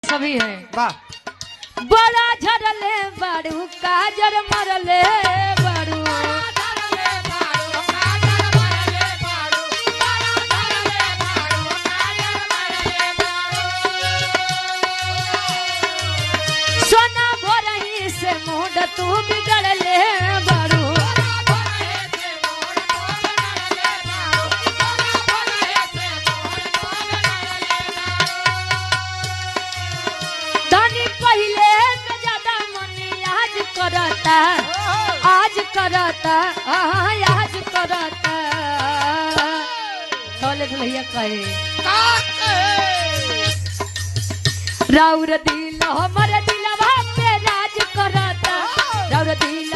सभी है। वाह बड़ा झरले बाड़ू काजर मरले बाड़ू सोना भोरही से मूड तू बिगड़ले बाड़ू धनी पहले से ज्यादा मनी आज करता आज करता आज करता चले भैया कहे राउर दिल हमर दिलवा पे राज करता राउर दिल